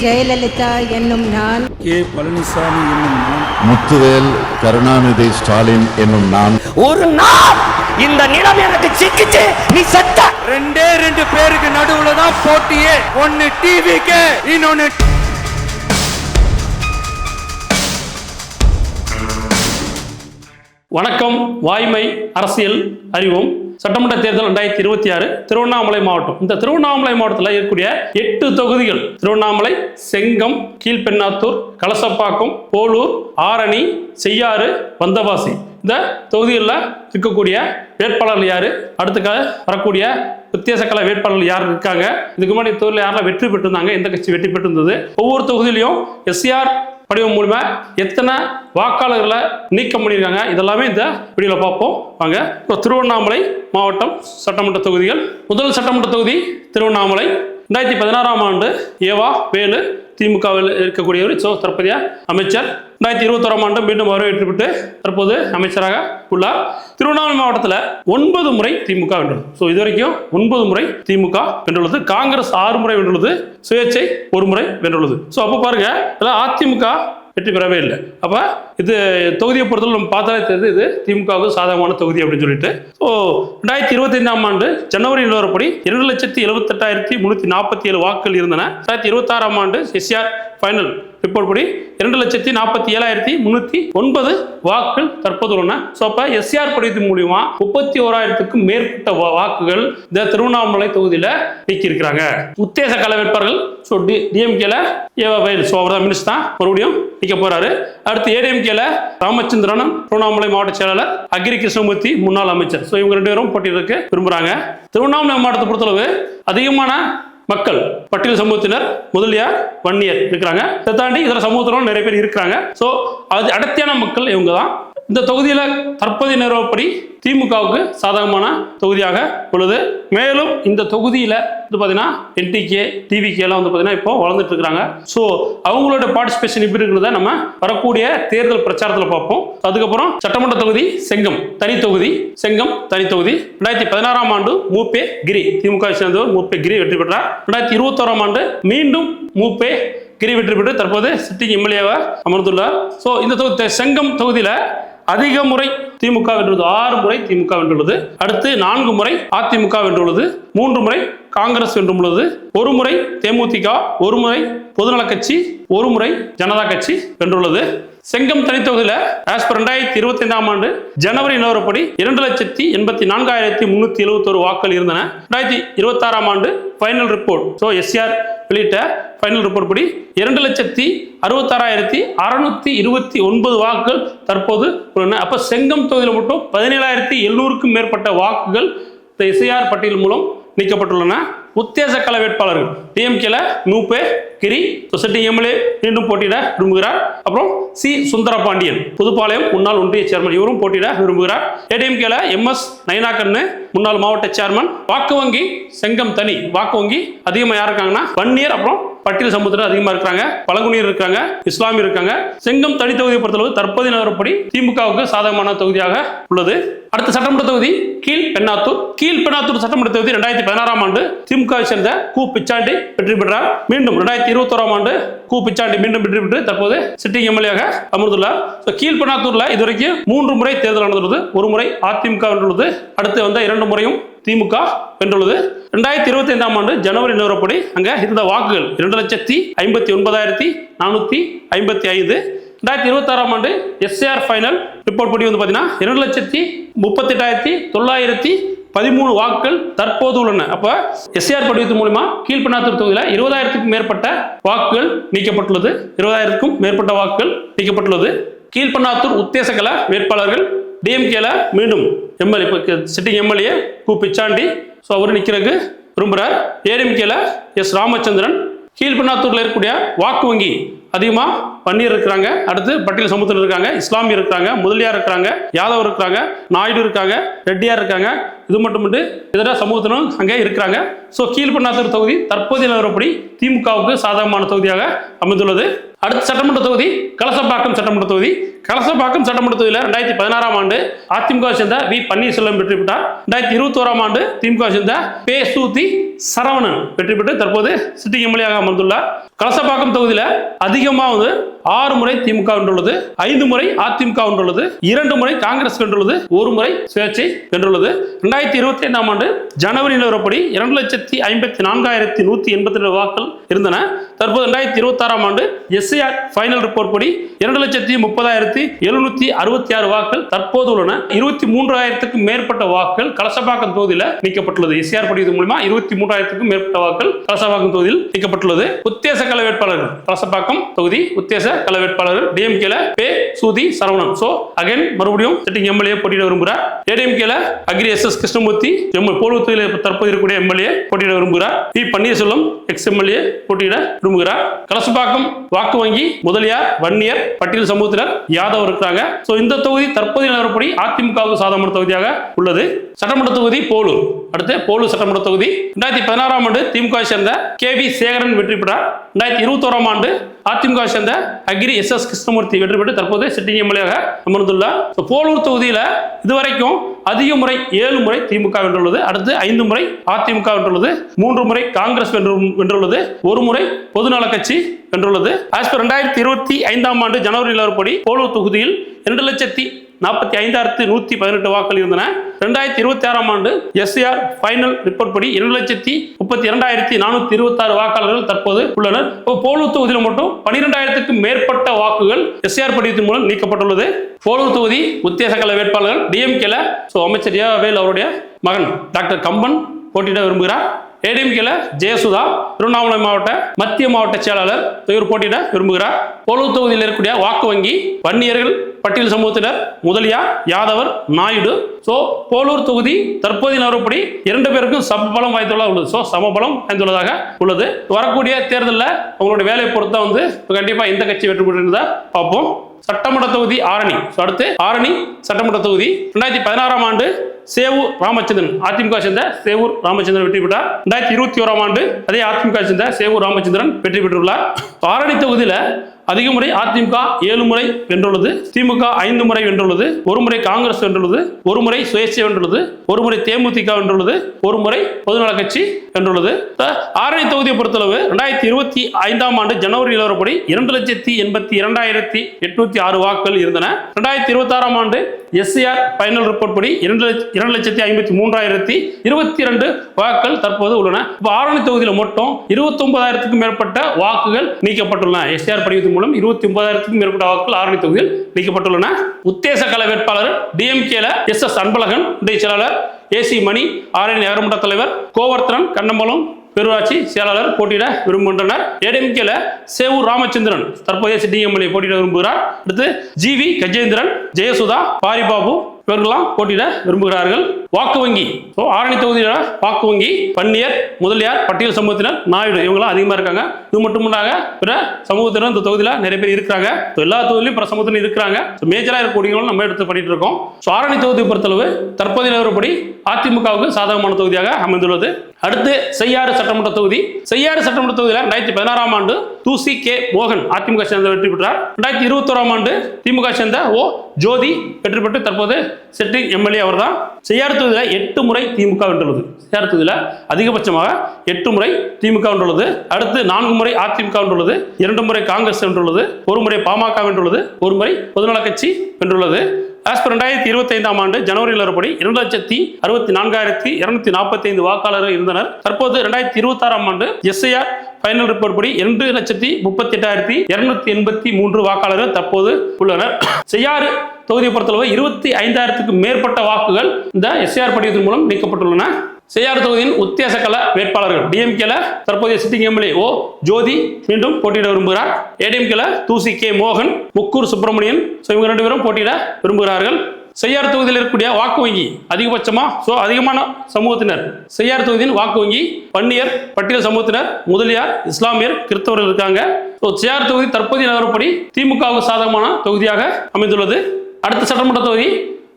ஜெயலலிதா என்னும் நான், கே பழனிசாமி என்னும் நான், முத்துவேல் கருணாநிதி ஸ்டாலின் என்னும் நான், ஒரு நாள் இந்த நிலம் எனக்கு சிக்கிச்சு நீ செத்த. ரெண்டு பேருக்கு நடுவுல தான் போட்டியே. ஒன்னு டிவிக்கு, இன்னொன்னு வணக்கம். வாய்மை அரசியல் அறிவோம். சட்டமன்ற தேர்தல் 2026 திருவண்ணாமலை மாவட்டம். இந்த திருவண்ணாமலை மாவட்டத்தில் இருக்கக்கூடிய 8 தொகுதிகள்: திருவண்ணாமலை, செங்கம், கீழ்பெண்ணாத்தூர், கலசப்பாக்கம், போலூர், ஆரணி, செய்யாறு, வந்தவாசி. இந்த தொகுதிகளில் இருக்கக்கூடிய வேட்பாளர்கள் யாரு, அடுத்து வரக்கூடிய வித்தியாச கல வேட்பாளர்கள் யார் இருக்காங்க, இதுக்கு முன்னாடி தொகுதியில் யாரெல்லாம் வெற்றி பெற்றிருந்தாங்க, எந்த கட்சி வெற்றி பெற்றிருந்தது, ஒவ்வொரு தொகுதியிலையும் எஸ்ஆர் படிவம் மூலமா எத்தனை வாக்காளர்களை நீக்கம் பண்ணியிருக்காங்க, இதெல்லாமே இந்த வீடியோல பார்ப்போம் வாங்க. இப்போ திருவண்ணாமலை மாவட்டம் சட்டமன்ற தொகுதிகள். முதல் சட்டமன்ற தொகுதி திருவண்ணாமலை. 2016ஆம் ஆண்டு ஏவா வேலு திமுகவில் இருக்கக்கூடியவர், தற்போதைய அமைச்சர். 2021ஆம் ஆண்டு மீண்டும் வரவேற்று பெற்று தற்போது அமைச்சராக உள்ளார். திருவண்ணாமலை மாவட்டத்தில் 9 முறை திமுக வென்றுள்ளது. இதுவரைக்கும் 9 முறை திமுக வென்றுள்ளது. காங்கிரஸ் 6 முறை வென்றுள்ளது. சுயேட்சை 1 முறை வென்றுள்ளது. அப்போ பாருங்க, அதிமுக வெற்றி பெறவே இல்லை. அப்ப இது தொகுதியை பொறுத்தவரை நம்ம பார்த்தாலே தெரியுது, இது திமுகவுக்கு சாதகமான தொகுதி அப்படின்னு சொல்லிட்டு. 2025ஆம் ஆண்டு ஜனவரி நிலவரப்படி 2,78,347 வாக்குகள் இருந்தன. 2026ஆம் ஆண்டு எஸ்ஆர் ஃபைனல் ரிப்போர்ட் படி 2,47,309 வாக்குகள் தற்போது உள்ளன. அப்ப எஸ்ஆர் படிவத்தின் மூலியமா 31,000க்கும் மேற்பட்ட வாக்குகள் இந்த திருவண்ணாமலை தொகுதியில நீக்கியிருக்கிறாங்க. உத்தேச கல வேட்பாளர்கள் டிஎம்கேல ஏவா வேல், அவர் தான் மினிஸ்டர் தான் மறுபடியும் நிக்க போறாரு. அடுத்து ஏடிஎம்கேல ராமச்சந்திரன், திருவண்ணாமலை மாவட்ட செயலாளர், அக்ரி கிருஷ்ணமூர்த்தி முன்னாள் அமைச்சர். இவங்க 2 பேரும் போட்டியிடறதுக்கு விரும்புறாங்க. திருவண்ணாமலை மாவட்டத்தை பொறுத்தளவு அதிகமான மக்கள் பட்டியல் சமூகத்தினர், முதலியார், வன்னியர் இருக்கிறாங்க. இதை தாண்டி இதர சமூகத்தினரும் நிறைய பேர் இருக்கிறாங்க. அது அடர்த்தியான மக்கள் இவங்க தான். இந்த தொகுதியில தற்போதைய நிறுவப்படி திமுகவுக்கு சாதகமான தொகுதியாக உள்ளது. மேலும் இந்த தொகுதியில பாத்தீங்கன்னா என்டிகே, டிவிகே எல்லாம் பாத்தீங்கன்னா இப்போ வளர்ந்துட்டு இருக்காங்க. அவங்களோட பார்ட்டிசிபேஷன் இப்படி இருக்கிறத நம்ம வரக்கூடிய தேர்தல் பிரச்சாரத்தில் பார்ப்போம். அதுக்கப்புறம் சட்டமன்ற தொகுதி செங்கம் தனி தொகுதி. 2016ஆம் ஆண்டு மூப்பே கிரி, திமுக சேர்ந்தவர் மூப்பே கிரி வெற்றி பெற்றார். 2021ஆம் ஆண்டு மீண்டும் மூப்பே கிரி வெற்றி பெற்று தற்போது சிட்டிங் எம்எல்ஏவா அமர்ந்துள்ளார். இந்த செங்கம் தொகுதியில அதிக முறை திமுக வென்றுள்ளது. 6 முறை திமுக வென்றுள்ளது. அடுத்து 4 முறை அதிமுக வென்றுள்ளது. 3 முறை காங்கிரஸ் வென்றுள்ளது. 1 முறை தேமுதிக, 1 முறை பொதுநல கட்சி, 1 முறை ஜனதா கட்சி வென்றுள்ளது. செங்கம் தனித்தொகுதியில ஆஸ் பர் 2025ஆம் ஆண்டு ஜனவரி நிலவரப்படி 2,84,371 வாக்குகள் இருந்தன. 2026ஆம் ஆண்டு ஃபைனல் ரிப்போர்ட் எஸ்ஆர் வெளியிட்ட ஃபைனல் ரிப்போர்ட் படி 2,66,629 வாக்குகள் தற்போது உள்ளன. அப்ப செங்கம் தொகுதியில் மட்டும் 17,700க்கும் மேற்பட்ட வாக்குகள் இந்த எஸ்ஐஆர் பட்டியல் மூலம் நீக்கப்பட்டுள்ளன. உத்தேச கல வேட்பாளர்கள் டிஎம்கேல மூப்பே கிரி, சிட்டிங் எம்எல்ஏ மீண்டும் போட்டியிட விரும்புகிறார். அப்புறம் சி சுந்தரபாண்டியன், புதுப்பாளையம் முன்னாள் ஒன்றிய சேர்மன், இவரும் போட்டியிட விரும்புகிறார். ஏடிஎம்கேல எம்எஸ் நயனாக்கண்ணு, முன்னாள் மாவட்ட சேர்மன். வாக்கு வங்கி செங்கம் தனி. வாக்கு வங்கி அதிகமாக யார் இருக்காங்கன்னா வன்னியர், அப்புறம் பட்டியல் சமூகத்தில் அதிகமா இருக்காங்க, பழங்குடியினர் இருக்காங்க, இஸ்லாமியர் இருக்காங்க. செங்கம் தனி தொகுதியை பொறுத்தளவு தற்போதைய நிலவரப்படி திமுகவுக்கு சாதகமான தொகுதியாக உள்ளது. அடுத்த சட்டமன்ற தொகுதி கீழ்பெண்ணாத்தூர். கீழ்பெண்ணாத்தூர் சட்டமன்ற தொகுதி 2016ஆம் ஆண்டு திமுகவை சேர்ந்த கு பிச்சாண்டி வெற்றி பெற்றார். மீண்டும் 2021ஆம் ஆண்டு கு பிச்சாண்டி மீண்டும் வெற்றி பெற்று தற்போது சிட்டிங் எம்எல்ஏ அமர்ந்துள்ளார். கீழ்பெண்ணாத்தூர்ல இதுவரைக்கும் 3 முறை தேர்தல் நடந்துள்ளது. 1 முறை அதிமுக வென்றுள்ளது. அடுத்து 2 முறையும் திமுக வென்றுள்ளது. 2025ஆம் ஆண்டு ஜனவரி நிலவரப்படி அங்க இருந்த வாக்குகள் 2,70,455. 2026ஆம் ஆண்டு எஸ்ஆர் ஃபைனல் ரிப்போர்ட் படி பாத்தீங்கன்னா 2,38,913 வாக்குகள் தற்போது உள்ளன. அப்ப எஸ்ஆர் படிவத்தின் மூலமா கீழ்பெண்ணாத்தூர் தொகுதியில 20,000க்கும் மேற்பட்ட வாக்குகள் நீக்கப்பட்டுள்ளது. 20,000க்கும் மேற்பட்ட வாக்குகள் நீக்கப்பட்டுள்ளது. கீழ்பெண்ணாத்தூர் உத்தேச கல வேட்பாளர்கள் டிஎம்கேல மீண்டும் எம்எல்ஏ சிட்டிங் எம்எல்ஏ கு பிச்சாண்டி, அவர் நிக்கிறதுக்கு விரும்புகிறார். ஏடிஎம்கேல எஸ் ராமச்சந்திரன். கீழ்பெண்ணாத்தூர்ல இருக்கக்கூடிய வாக்கு வங்கி அதிகமா வன்னியர் இருக்கிறாங்க, அடுத்து பட்டியல் சமூகத்தில் இருக்காங்க, இஸ்லாமியர் இருக்காங்க, முதலியார் இருக்காங்க, யாதவ் இருக்காங்க, நாயுடு இருக்காங்க, ரெட்டியார் இருக்காங்க, இது மட்டுமின்றி இதர சமூகத்தினரும் அங்கே இருக்கிறாங்க. ஸோ கீழ்பெண்ணாத்தூர் தொகுதி தற்போதைய நிலவரப்படி திமுகவுக்கு சாதகமான தொகுதியாக அமைந்துள்ளது. அடுத்த சட்டமன்ற தொகுதி கலசப்பாக்கம் சட்டமன்ற தொகுதி. கலசப்பாக்கம் சட்டமன்ற தொகுதியில் 2016ஆம் ஆண்டு அதிமுக சேர்ந்த வி பன்னீர்செல்வம் வெற்றி பெற்றார். 2021ஆம் ஆண்டு திமுக சேர்ந்த பே சூதி சரவணன் வெற்றி பெற்று தற்போது சிட்டிங் எம்எல்ஏ அமர்ந்துள்ளார். கலசப்பாக்கம் தொகுதியில் அதிகமாக 6 முறை திமுக வென்றுள்ளது, 5 முறை அதிமுக வென்றுள்ளது, 2 முறை காங்கிரஸ் வென்றுள்ளது, 1 முறை சுயேட்சை வென்றுள்ளது. 2025ஆம் ஆண்டு ஜனவரி நிலவரப்படி 2,54,182 வாக்குகள் இருந்தன. தற்போது 2026ஆம் ஆண்டு எஸ்ஐஆர் ஃபைனல் ரிப்போர்ட் படி 2,30,766 வாக்குகள் தற்போது உள்ளன. 23,000க்கும் மேற்பட்ட வாக்குகள் கலசப்பாக்கம் தொகுதியில் நீக்கப்பட்டுள்ளது. எஸ்ஐஆர் படிவதன் மூலமா 23,000க்கும் மேற்பட்ட வாக்குகள் கலசப்பாக்கம் தொகுதியில் நீக்கப்பட்டுள்ளது. உத்தேச கள வேட்பாளர்கள் கலசப்பாக்கம் தொகுதி உத்தேச கள வேட்பாளர்கள் டிஎம்கேல பே சூதி சரவணன். சோ அகைன் மறுபடியும் சிட்டிங் எம்எல்ஏ போட்டியிட விரும்புகிறார். ஏடிஎம்கேல அக்ரி எஸ் கிருஷ்ணமூர்த்தி போலூர் தொகுதியில் தற்போது இருக்கக்கூடிய எம்எல்ஏ போட்டியிட விரும்புகிறார். பி பன்னீர்செல்வம் எக்ஸ் எம்எல்ஏ போட்டியிட விரும்புகிறார். கலசப்பாக்கம் வாக்கு வங்கி முதலியார், வன்னியர், பட்டியல் சமூகத்தினர், யாதவ் இருக்கிறாங்க. சோ இந்த தொகுதி தற்போதைய நிலவரப்படி அதிமுகவுக்கு சாதகமான தொகுதியாக உள்ளது. சட்டமன்ற தொகுதி போலூர். அடுத்து போலூர் சட்டமன்ற தொகுதி 2016ஆம் ஆண்டு திமுக சேர்ந்த கே.வி. சேகரன் வெற்றி பெற்றார். 2021ஆம் ஆண்டு அதிமுக சேர்ந்த அக்ரி எஸ் கிருஷ்ணமூர்த்தி வெற்றி பெற்று தற்போது சிட்டிங் எம்எல்ஏ அமர்ந்துள்ளார். போலூர் தொகுதியில் இதுவரைக்கும் அதிக முறை 7 முறை திமுக வென்றுள்ளது. அடுத்து 5 முறை அதிமுக வென்றுள்ளது, 3 முறை காங்கிரஸ் வென்றுள்ளது, 1 முறை பொதுநல கட்சி வென்றுள்ளது. ஆஸ் பர் 2025ஆம் ஆண்டு ஜனவரி நிலவரப்படி போலூர் தொகுதியில் 2,45,118 வாக்குகள் இருந்தன. 2026ஆம் ஆண்டு எஸ்ஐஆர் ஃபைனல் ரிப்போர்ட் படி 2,32,426 வாக்காளர்கள் தற்போது உள்ளனர். போலூர் தொகுதியில் மட்டும் 12,000க்கும் மேற்பட்ட வாக்குகள் எஸ்ஐஆர் படிவத்தின் மூலம் நீக்கப்பட்டுள்ளது. போலூர் தொகுதி உத்தேச கள வேட்பாளர்கள் டிஎம்கேல அமைச்சர் ஏவேல் அவருடைய மகன் டாக்டர் கம்பன் போட்டியிட விரும்புகிறார். ஏடிஎம்கேல ஜெயசுதா திருவண்ணாமலை மாவட்ட மத்திய மாவட்ட செயலாளர் இவர் போட்டியிட விரும்புகிறார். போலூர் தொகுதியில் இருக்கக்கூடிய வாக்கு வங்கி வன்னியர்கள், பட்டியல் சமூகத்தினர், முதலியார், யாதவர், நாயுடு. சோ போலூர் தொகுதி தற்போதைய நிலவரப்படி 2 பேருக்கும் சமபலம் வாய்ந்துள்ளதாக உள்ளது. சோ சமபலம் வாய்ந்துள்ளதாக உள்ளது. வரக்கூடிய தேர்தலில் அவங்களுடைய வேலையை பொறுத்த கண்டிப்பா இந்த கட்சி வெற்றி பெற்றிருந்தா பார்ப்போம். சட்டமன்ற தொகுதி ஆரணி. அடுத்து ஆரணி சட்டமன்ற தொகுதி 2016ஆம் ஆண்டு சேவூர் ராமச்சந்திரன் அதிமுக சேர்ந்த சேவூர் ராமச்சந்திரன் வெற்றி பெற்றார். 2021ஆம் ஆண்டு அதே அதிமுக சேர்ந்த சேவூர் ராமச்சந்திரன் வெற்றி பெற்றுள்ளார். ஆரணி தொகுதியில் அதிக முறை அதிமுக 7 முறை வென்றுள்ளது, திமுக 5 முறை வென்றுள்ளது, 1 முறை காங்கிரஸ் வென்றுள்ளது, 1 முறை சுயேட்சை வென்றுள்ளது, 1 முறை தேமுதிக வென்றுள்ளது, 1 முறை பொதுநல கட்சி வென்றுள்ளது. ஆரணி தொகுதியை பொறுத்தளவு 2025ஆம் ஆண்டு ஜனவரி நிலவரப்படி 2,82,806 வாக்குகள் இருந்தன. 2026ஆம் ஆண்டு எஸ்ஐஆர் ஃபைனல் ரிப்போர்ட் படி 2,53,022 வாக்குகள் தற்போது உள்ளன. ஆரணி தொகுதியில் மட்டும் 29,000க்கும் மேற்பட்ட வாக்குகள் நீக்கப்பட்டுள்ளன. எஸ்ஐஆர் படிவத்தின் மூலம் 29,000க்கும் மேற்பட்ட வாக்குகள் ஆரணி தொகுதியில் நீக்கப்பட்டுள்ளன. உத்தேச கள வேட்பாளர் டிஎம்கேல எஸ் அன்பழகன் செயலாளர், ஏசி மணி ஆரணி நகரமன்ற தலைவர், கோவர்த்தனன் கண்ணம்பலம் பேரூராட்சி செயலாளர் போட்டியிட விரும்புகின்றனர். ஏடிஎம்கேல சேவூர் ராமச்சந்திரன் தற்போதைய சிட்டிங் எம்எல்ஏ போட்டியிட விரும்புகிறார். அடுத்து ஜிவி கஜேந்திரன், ஜெயசுதா, பாரிபாபு இவர்களெல்லாம் போட்டியிட விரும்புகிறார்கள். வாக்கு வங்கி ஆரணி தொகுதியில் வாக்கு வங்கி வன்னியர், முதலியார், பட்டியல் சமூகத்தினர், நாயுடு இவங்களாம் அதிகமாக இருக்காங்க. இது மட்டுமல்லாக பிற சமூகத்தினர் இந்த தொகுதியில் நிறைய பேர் இருக்கிறாங்க. எல்லா தொகுதியிலும் பிற சமூகத்தினர் இருக்கிறாங்க. மேஜரா இருக்கக்கூடியவங்களும் நம்ம எடுத்து பண்ணிட்டு இருக்கோம். ஆரணி தொகுதியை பொறுத்தளவு தற்போதைய நிலவரப்படி அதிமுகவுக்கு சாதகமான தொகுதியாக அமைந்துள்ளது. அடுத்து செய்யாறு சட்டமன்ற தொகுதி. செய்யாறு சட்டமன்ற தொகுதியில் 2016ஆம் ஆண்டு தூசி கே மோகன் அதிமுக சேர்ந்த வெற்றி பெற்றார். 2021ஆம் ஆண்டு திமுக சேர்ந்த ஓ ஜோதி வெற்றி பெற்று தற்போது சிட்டிங் எம்எல்ஏ அவர் தான். செய்யாறு தொகுதியில் 8 முறை திமுக வென்றுள்ளது. செய்யாறு தொகுதியில் அதிகபட்சமாக 8 முறை திமுக வென்றுள்ளது. அடுத்து 4 முறை அதிமுக வென்றுள்ளது, 2 முறை காங்கிரஸ் வென்றுள்ளது, 1 முறை பாமக வென்றுள்ளது, 1 முறை பொதுநல கட்சி வென்றுள்ளது. ஆஸ் பர் 2025ஆம் ஆண்டு ஜனவரி நிலவரப்படி 2,64,245 வாக்காளர்கள் இருந்தனர். தற்போது 2026ஆம் ஆண்டு எஸ்ஐஆர் ஃபைனல் ரிப்போர்ட் படி 2,38,283 வாக்காளர்கள் தற்போது உள்ளனர். செய்யாறு தொகுதியை பொறுத்தளவு 25,000க்கும் மேற்பட்ட வாக்குகள் இந்த எஸ்ஐஆர் படிவத்தின் மூலம் நீக்கப்பட்டுள்ளன. செய்யாறு தொகுதியின் உத்தேச கள வேட்பாளர்கள் டிஎம்கேல தற்போதைய சிட்டிங் எம்எல்ஏ ஓ ஜோதி மீண்டும் போட்டியிட விரும்புகிறார். ஏடிஎம்கேல தூசி கே மோகன், முக்கூர் சுப்பிரமணியன் இவங்க 2 பேரும் போட்டியிட விரும்புகிறார்கள். செய்யாறு தொகுதியில் இருக்கக்கூடிய வாக்கு வங்கி அதிகமான சமூகத்தினர். செய்யாறு தொகுதியின் வாக்கு வங்கி வன்னியர், பட்டியல் சமூகத்தினர், முதலியார், இஸ்லாமியர், கிறிஸ்தவர்கள் இருக்காங்க. செய்யாறு தொகுதி தற்போதைய நிலவரப்படி திமுகவுக்கு சாதகமான தொகுதியாக அமைந்துள்ளது. அடுத்த சட்டமன்ற தொகுதி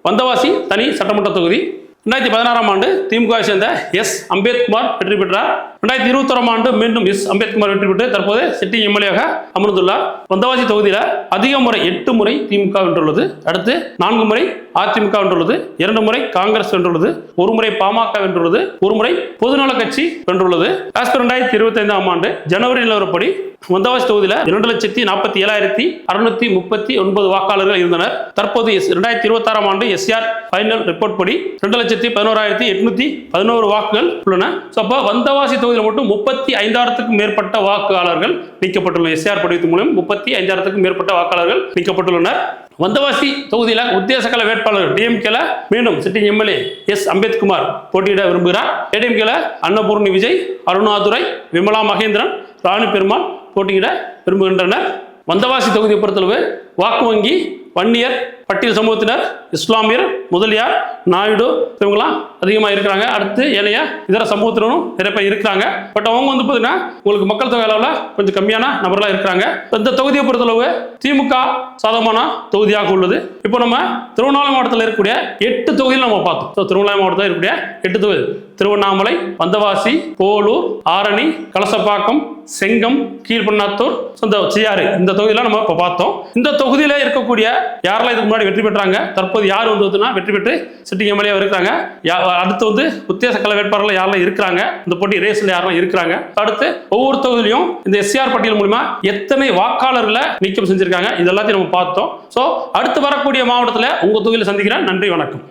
வந்தவாசி தனி சட்டமன்ற தொகுதி. 2016 ஆண்டு திமுக சேர்ந்த எஸ் அம்பேத்குமார் வெற்றி பெற்றார். 2021 ஆண்டு மீண்டும் எஸ் அம்பேத்குமார் வெற்றி பெற்று தற்போது சிட்டிங் எம்எல்ஏவாக அமர்ந்துள்ளார். வந்தவாசி தொகுதியில் அதிக முறை 8 முறை திமுக வென்றுள்ளது. அடுத்து 4 முறை அதிமுக வென்றுள்ளது, 2 முறை காங்கிரஸ் வென்றுள்ளது, 1 முறை பாமக வென்றுள்ளது, 1 முறை பொதுநல கட்சி வென்றுள்ளது. 2025 ஆண்டு ஜனவரி நிலவரப்படி வந்தவாசி தொகுதியில் 2,47,639 வாக்காளர்கள் இருந்தனர். தற்போது 2026 ஆண்டு எஸ்ஆர் ஃபைனல் ரிப்போர்ட் படி 2,11,811 வாக்குகள் உள்ளன. வந்தவாசி தொகுதியில் மட்டும் 35,000க்கும் மேற்பட்ட வாக்காளர்கள் நீக்கப்பட்டுள்ளனர். எஸ்ஆர் படிவத்தின் மூலம் 35,000க்கும் மேற்பட்ட வாக்காளர்கள் நீக்கப்பட்டுள்ளனர். வந்தவாசி தொகுதியில் உத்தேச வேட்பாளர் டிஎம்கேல மீண்டும் சிட்டிங் எம்எல்ஏ எஸ் அம்பேத்குமார் போட்டியிட விரும்புகிறார். ஏடிஎம்கேல அன்னபூர்ணி விஜய், அருணாதுரை, விமலா மகேந்திரன், ராணி பெருமாள் போட்டியிட விரும்புகின்றனர். வந்தவாசி தொகுதியை பொறுத்தளவு வாக்கு வங்கி வன்னியர், பட்டியல் சமூகத்தினர், இஸ்லாமியர், முதலியார், நாயுடு இவங்கெல்லாம் அதிகமாக இருக்கிறாங்க. அடுத்து ஏனைய இதர சமூகத்தினரும் நிறைய பேர் இருக்கிறாங்க. பட் அவங்க பார்த்தீங்கன்னா உங்களுக்கு மக்கள் தொகை அளவில் கொஞ்சம் கம்மியான நபர்களாக இருக்கிறாங்க. இந்த தொகுதியை பொறுத்தளவு திமுக சாதகமான தொகுதியாக உள்ளது. இப்போ நம்ம திருவண்ணாமலை மாவட்டத்தில் இருக்கக்கூடிய 8 தொகுதியில் நம்ம பார்த்தோம். திருவண்ணாமலை மாவட்டத்தில் இருக்கக்கூடிய 8 தொகுதி: திருவண்ணாமலை, வந்தவாசி, போலூர், ஆரணி, கலசப்பாக்கம், செங்கம், கீழ்பண்ணாத்தூர், செய்யாறு, இந்த தொகுதியெல்லாம் நம்ம இப்போ பார்த்தோம். இந்த தொகுதியில இருக்கக்கூடிய யாரெல்லாம் இதுக்கு முன்னாடி வெற்றி பெற்றாங்க, தற்போது யார் வெற்றி பெற்று சிட்டிங் எம்எல்ஏ இருக்காங்க, அடுத்து உத்தேச வேட்பாளர்கள் யாரெல்லாம் இருக்கிறாங்க, இந்த போட்டி ரேஸ்ல யாரெல்லாம் இருக்கிறாங்க, அடுத்து ஒவ்வொரு தொகுதியிலும் இந்த எஸ்ஆர் பட்டியல் மூலமா எத்தனை வாக்காளர்களை நீக்கம் செஞ்சிருக்காங்க, இதெல்லாத்தையும் நம்ம பார்த்தோம். அடுத்து வரக்கூடிய மாவட்டத்தில் உங்க தொகுதியில் சந்திக்கிறேன். நன்றி, வணக்கம்.